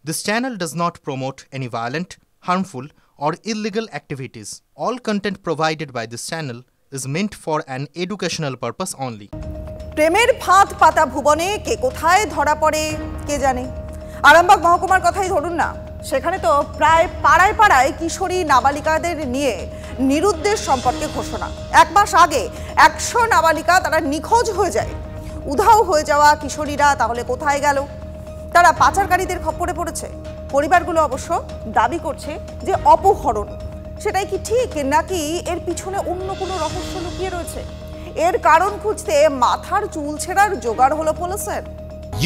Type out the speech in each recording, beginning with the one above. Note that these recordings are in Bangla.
This channel does not promote any violent, harmful, or illegal activities. All content provided by this channel is meant for an educational purpose only. প্রেমের ফাঁদ পাতা ভুবনে কে কোথায় ধরা পড়ে কে জানে। আরামবাগ মহকুমার কথাই ধরুন না, সেখানে তো প্রায় পাড়ায় পাড়ায় কিশোরী নাবালিকাদের নিয়ে নিরুদ্দেশ সম্পর্কে ঘোষণা। এক মাস আগে 100 নাবালিকা তারা নিখোঁজ হয়ে যায়। উধাও হয়ে যাওয়া কিশোরীরা তাহলে কোথায় গেল? তারা পাচারকারীদের খপ্পরে পড়েছে। পরিবারগুলো অবশ্য দাবি করছে যে অপহরণ। সেটাই কি ঠিক, নাকি এর পিছনে অন্য কোনো রহস্য লুকিয়ে রয়েছে? এর কারণ খুঁজতে মাথার চুল ছেঁড়ার জোগাড় হলো পুলিশের।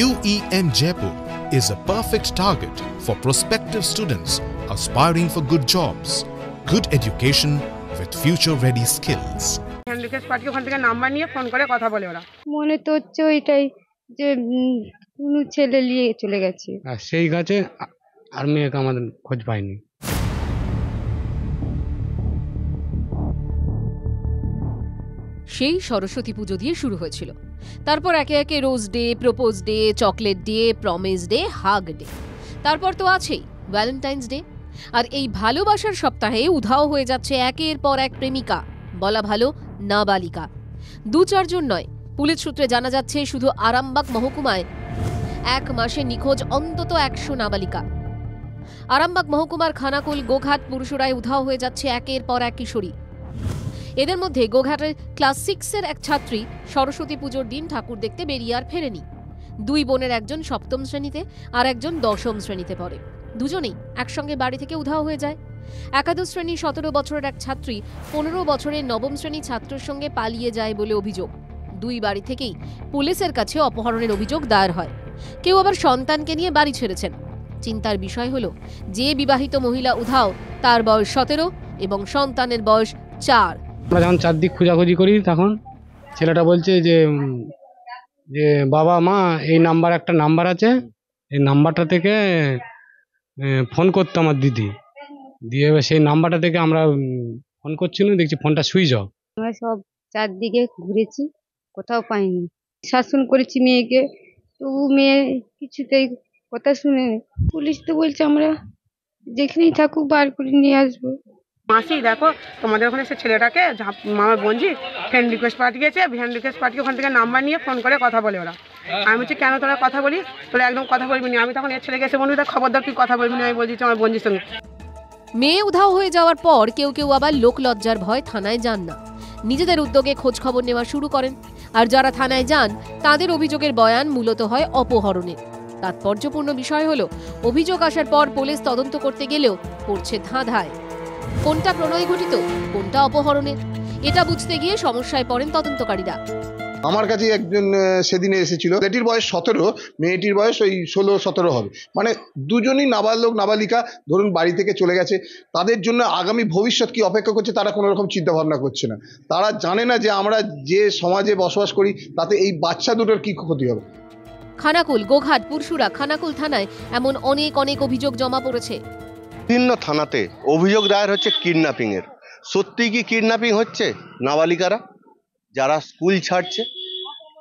UEM Jaipur is a perfect target for prospective students aspiring for good jobs, good education with future-ready skills. Request party ওখান থেকে নাম্বার নিয়ে ফোন করে কথা বলে ওরা। মনে তো হচ্ছে ওইটাই যে কোনো ছেলে নিয়ে চলে গেছে, আর সেই গাছে আর মেয়েকে আমাদের খোঁজ পাইনি। সেই সরস্বতী পুজো দিয়ে শুরু হয়েছিল। তারপর একে একে rose day, propose day, chocolate day, promise day, hug day, তারপর তো আছেই ভ্যালেন্টাইন্স ডে। আর এই ভালোবাসার সপ্তাহে উধাও হয়ে যাচ্ছে একের পর এক প্রেমিকা, বলা ভালো নাবালিকা। 2-4 জন নয়, পুলিশ সূত্রে জানা যাচ্ছে শুধু আরামবাগ মহকুমায় এক মাসে নিখোঁজ অন্তত 100 নাবালিকা। আরামবাগ মহকুমার খানাকুল, গোঘাট, পুরুষরায় উধাও হয়ে যাচ্ছে একের পর এক কিশোরী। এদের মধ্যে গোঘাটের ক্লাস 6-এর এক ছাত্রী সরস্বতী পুজোর দিন ঠাকুর দেখতে বেরিয়ে আর ফেরেনি। 2 বোনের একজন 7ম শ্রেণীতে আর একজন 10ম শ্রেণীতে পড়ে। দুজনেই একসঙ্গে বাড়ি থেকে উধাও হয়ে যায়। একাদশ শ্রেণী 17 বছরের এক ছাত্রী 15 বছরের 9ম শ্রেণী ছাত্রের সঙ্গে পালিয়ে যায় বলে অভিযোগ। 2 বাড়ি থেকেই পুলিশের কাছে অপহরণের অভিযোগ দায়ের হয়। কেউ আবার সন্তানকে নিয়ে বাড়ি ছেড়েছেন। চিন্তার বিষয় হলো, যে বিবাহিত মহিলা উধাও তার বয়স 17 এবং সন্তানের বয়স 4। আমরা যখন চারদিক খোঁজাখুঁজি করি তখন ছেলেটা বলছে যে বাবা মা এই একটা নাম্বার আছে, এই নাম্বারটা থেকে ফোন করতো আমার দিদি। দিয়ে সেই নাম্বারটা থেকে আমরা ফোন করছিলাম, দেখছি ফোনটা সুইচ অফ। আমরা সব চারদিকে ঘুরেছি, কোথাও পাইনি। শাসন করেছি মেয়েকে, তবু মেয়ে কিছুতেই কথা শুনে। পুলিশ তো বলছে আমরা যেখানেই থাকুক বার করে নিয়ে আসবো। মাসি দেখো তোমাদের ওখানে সে ছেলেটাকে আমার বোনজি ফ্রেন্ড রিকোয়েস্ট পাঠিয়েছে, ফ্রেন্ড রিকোয়েস্ট পাঠিয়ে ওখান থেকে নাম্বার নিয়ে ফোন করে কথা বলে ওরা। আমি বলছি কেন তোরা কথা বলিস? তোরা একদম কথা বলবি না। আমি তখন এর ছেলেকে এসে বলবি তা খবরদার তুই কথা বলবি না, আমি বলছি আমার বোনজির সঙ্গে। মেয়ে উধাও হয়ে যাওয়ার পর কেউ কেউ আবার লোকলজ্জার ভয় থানায় যান না, নিজেদের উদ্যোগে খোঁজ খবর নেওয়া শুরু করেন। আর যারা থানায় যান তাদের অভিযোগের বয়ান মূলত হয় অপহরণের। তাৎপর্যপূর্ণ বিষয় হলো, অভিযোগ আসার পর পুলিশ তদন্ত করতে গেলেও পড়ছে ধাঁধায়। কোনটা প্রণয় ঘটিত, কোনটা অপহরণের, এটা বুঝতে গিয়ে সমস্যায় পড়েন তদন্তকারীরা। আমার কাছে একজন সেদিনে এসেছিল, ছেলেটির বয়স 17, মেয়েটির বয়স ওই 16-17 হবে। মানে দুজনই নাবালক নাবালিকা, ধরুন বাড়ি থেকে চলে গেছে। তাদের জন্য আগামী ভবিষ্যৎ কি অপেক্ষা করছে তারা কোনো রকম চিন্তা ভাবনা করছে না। তারা জানে না যে আমরা যে সমাজে বসবাস করি তাতে এই বাচ্চা দুটোর কি ক্ষতি হবে। খানাকুল, গোঘাট, পুরসুরা, খানাকুল থানায় এমন অনেক অভিযোগ জমা পড়েছে। বিভিন্ন থানাতে অভিযোগ দায়ের হচ্ছে কিডন্যাপিংয়ের। সত্যি কি কিডন্যাপিং হচ্ছে? নাবালিকারা যারা স্কুল ছাড়ছে,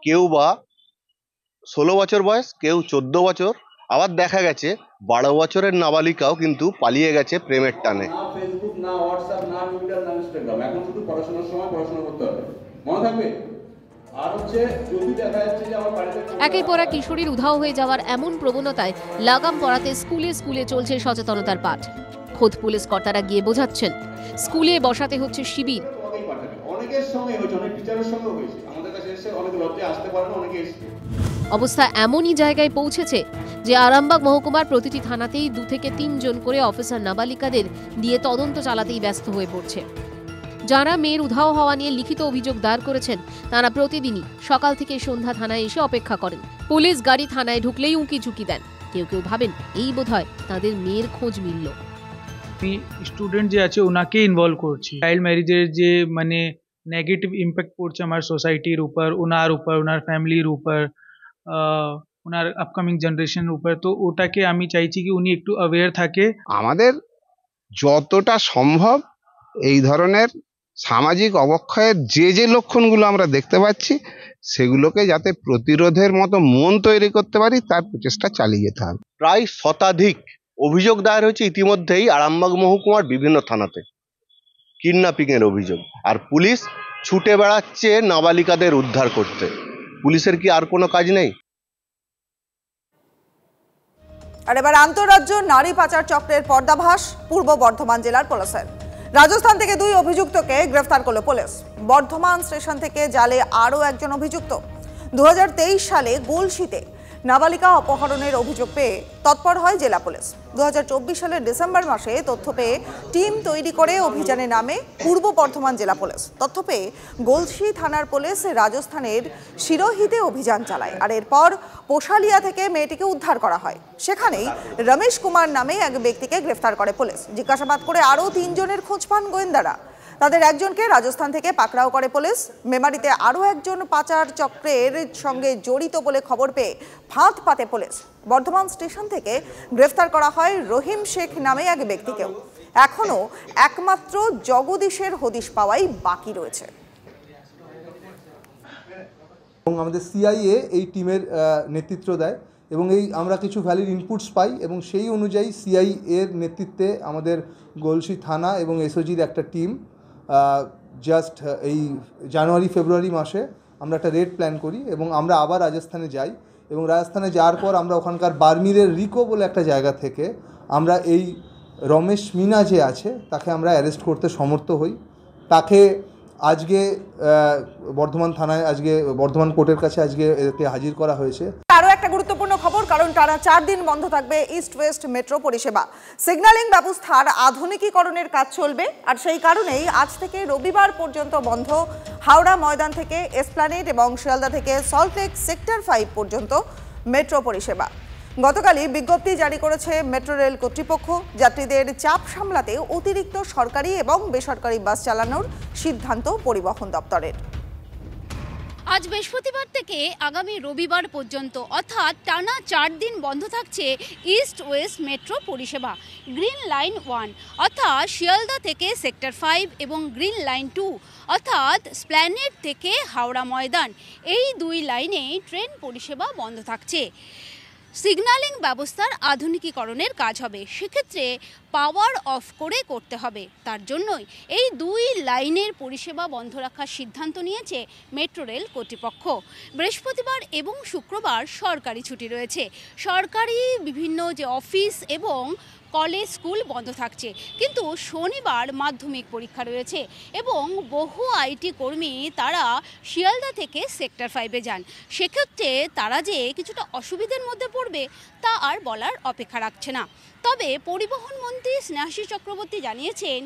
কেউ বা 16 বছর বয়স, কেউ 14 বছর, আবার দেখা গেছে 12 বছরের নাবালিকাও কিন্তু পালিয়ে গেছে প্রেমের টানে। ফেসবুক না, হোয়াটসঅ্যাপ না, টুইটার না, ইনস্টাগ্রাম, এখন শুধু পড়াশোনার সময় পড়াশোনা করতে হবে, মনে থাকবে। আর হচ্ছে যদি দেখা যাচ্ছে যে আমার বাড়িতে একের পর এক কিশোরীর উধাও হয়ে যাওয়ার এমন প্রবণতায় লাগাম পড়াতে স্কুলে স্কুলে চলছে সচেতনতার পাঠ। খোদ পুলিশ কর্তারা গিয়ে বোঝাচ্ছেন, স্কুলে বসাতে হচ্ছে শিবির। অনেকের সঙ্গে হয়েছে, অনেক টিচারের সঙ্গে হয়েছে, আমাদের কাছে এসে অনেক লজ্জায় আসতে পারে না, অনেকে এসে। অবস্থা এমনই জায়গায় পৌঁছেছে যে আরামবাগ মহকুমার প্রতিটি থানাতেই 2 থেকে 3 জন করে অফিসার নাবালিকাদের দিয়ে তদন্ত চালাতেই ব্যস্ত হয়ে পড়ছে। যারা মেয়ের উধাও হওয়া নিয়ে লিখিত অভিযোগ দায়ের করেছেন তারা প্রতিদিনই সকাল থেকে সন্ধ্যা থানায় এসে অপেক্ষা করেন। পুলিশ গাড়ি থানায় ঢুকলেই উঁকি ঝুঁকি দেন। কেউ কেউ ভাবেন এই বোধহয় তাদের মেয়ের খোঁজ মিলল। স্টুডেন্ট যে আছে ওনাকে ইনভলভ করছি। চাইল্ড ম্যারেজের যে মানে নেগেটিভ ইম্প্যাক্ট পড়ছে আমার সোসাইটির উপর, ওনার ফ্যামিলির উপর, ওনার আপকামিং জেনারেশনের উপর, তো ওটাকে আমি চাইছি কি উনি একটু অ্যাওয়্যার থাকে। আমাদের যতটা সম্ভব এই ধরনের সামাজিক অবক্ষয়ের যে লক্ষণগুলো আমরা দেখতে পাচ্ছি সেগুলোকে যাতে প্রতিরোধের মতো মন তৈরি করতে পারি তার প্রচেষ্টা চালিয়ে যেতে হবে। প্রায় শতাধিক অভিযোগ দায়ের হয়েছে ইতিমধ্যেই আরামবাগ মহকুমার বিভিন্ন থানাতে কিডন্যাপিংয়ের অভিযোগ, আর পুলিশ ছুটে বেড়াচ্ছে নাবালিকাদের উদ্ধার করতে। পুলিশের কি আর কোনো কাজ নেই? আর এবার আন্তঃরাজ্য নারী পাচার চক্রের পর্দাভাস পূর্ব বর্ধমান জেলার পুলিশের। রাজস্থান থেকে 2 অভিযুক্তকে গ্রেফতার করল পুলিশ। বর্ধমান স্টেশন থেকে জালে আরও একজন অভিযুক্ত। 2023 সালে গলসিতে নাবালিকা অপহরণের অভিযোগ পেয়ে তৎপর হয় জেলা পুলিশ। 2024 সালের ডিসেম্বর মাসে তথ্য পেয়ে টিম তৈরি করে অভিযানে নামে পূর্ব বর্ধমান জেলা পুলিশ। তথ্য পেয়ে গলসি থানার পুলিশ রাজস্থানের সিরোহিতে অভিযান চালায়, আর এরপর পোশালিয়া থেকে মেয়েটিকে উদ্ধার করা হয়। সেখানেই রমেশ কুমার নামে এক ব্যক্তিকে গ্রেফতার করে পুলিশ। জিজ্ঞাসাবাদ করে আরও 3 জনের খোঁজ পান গোয়েন্দারা। তাদের একজনকে রাজস্থান থেকে পাকড়াও করে পুলিশ। মেমারিতে আরও একজন পাচার চক্রের সঙ্গে জড়িত বলে খবর পেয়ে ফাঁদ পাতে পুলিশ। বর্ধমান স্টেশন থেকে গ্রেফতার করা হয় রহিম শেখ নামে এক ব্যক্তিকেও। এখনও একমাত্র জগদীশের হদিশ পাওয়াই বাকি রয়েছে। এবং আমাদের সিআইএ এই টিমের নেতৃত্ব দেয় এবং আমরা কিছু ভ্যালিড ইনপুটস পাই এবং সেই অনুযায়ী সিআইএর নেতৃত্বে আমাদের গলসি থানা এবং এসওজির একটা টিম জাস্ট এই জানুয়ারি-ফেব্রুয়ারি মাসে আমরা একটা রেড প্ল্যান করি এবং আমরা আবার রাজস্থানে যাই এবং রাজস্থানে যাওয়ার পর আমরা ওখানকার বার্মিরের রিকো বলে একটা জায়গা থেকে আমরা এই রমেশ মিনা যে আছে তাকে আমরা অ্যারেস্ট করতে সমর্থ হই। তাকে আজকে বর্ধমান থানায় আজকে বর্ধমান কোর্টের কাছে আজকে একে হাজির করা হয়েছে। আরও একটা গুরুত্বপূর্ণ খবর, কারণ টানা 4 দিন বন্ধ থাকবে ইস্ট ওয়েস্ট মেট্রো পরিষেবা। সিগন্যালিং ব্যবস্থার আধুনিকীকরণের কাজ চলবে, আর সেই কারণেই আজ থেকে রবিবার পর্যন্ত বন্ধ হাওড়া ময়দান থেকে এসপ্ল্যানেড এবং শিয়ালদা থেকে সল্টলেক সেক্টর 5 পর্যন্ত মেট্রো পরিষেবা। গতকালই বিজ্ঞপ্তি জারি করেছে মেট্রো রেল কর্তৃপক্ষ। যাত্রীদের চাপ সামলাতে অতিরিক্ত সরকারি এবং বেসরকারি বাস চালানোর সিদ্ধান্ত পরিবহন দপ্তরের। আজ বৃহস্পতিবার থেকে আগামী রবিবার পর্যন্ত অর্থাৎ টানা 4 দিন বন্ধ থাকছে ইস্ট ওয়েস্ট মেট্রো পরিষেবা। গ্রিন লাইন 1 অর্থাৎ শিয়ালদা থেকে সেক্টর 5 এবং গ্রিন লাইন 2 অর্থাৎ স্প্ল্যানেড থেকে হাওড়া ময়দান, এই 2 লাইনে ট্রেন পরিষেবা বন্ধ থাকছে। সিগন্যালিং ব্যবস্থার আধুনিকীকরণের কাজ হবে, সেক্ষেত্রে পাওয়ার অফ করে করতে হবে। তার জন্যই এই 2 লাইনের পরিষেবা বন্ধ রাখার সিদ্ধান্ত নিয়েছে মেট্রো রেল কর্তৃপক্ষ। বৃহস্পতিবার এবং শুক্রবার সরকারি ছুটি রয়েছে। সরকারি বিভিন্ন যে অফিস এবং কলেজ স্কুল বন্ধ থাকছে, কিন্তু শনিবার মাধ্যমিক পরীক্ষা রয়েছে এবং বহু আইটি কর্মী তারা শিয়ালদা থেকে সেক্টর 5-এ যান। সেক্ষেত্রে তারা যে কিছুটা অসুবিধার মধ্যে পড়বে তা আর বলার অপেক্ষা রাখছে না। তবে পরিবহন মন্ত্রী স্নেহাশিস চক্রবর্তী জানিয়েছেন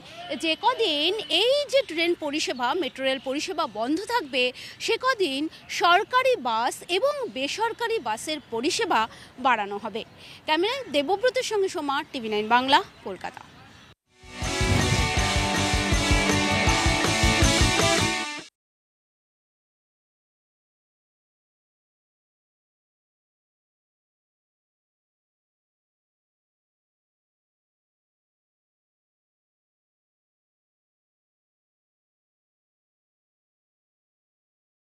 যে কদিন এই যে ট্রেন পরিষেবা মেট্রো রেল পরিষেবা বন্ধ থাকবে সে কদিন সরকারি বাস এবং বেসরকারি বাসের পরিষেবা বাড়ানো হবে। ক্যামেরায় দেবব্রতের সঙ্গে সোমা, TV9 বাংলা, কলকাতা।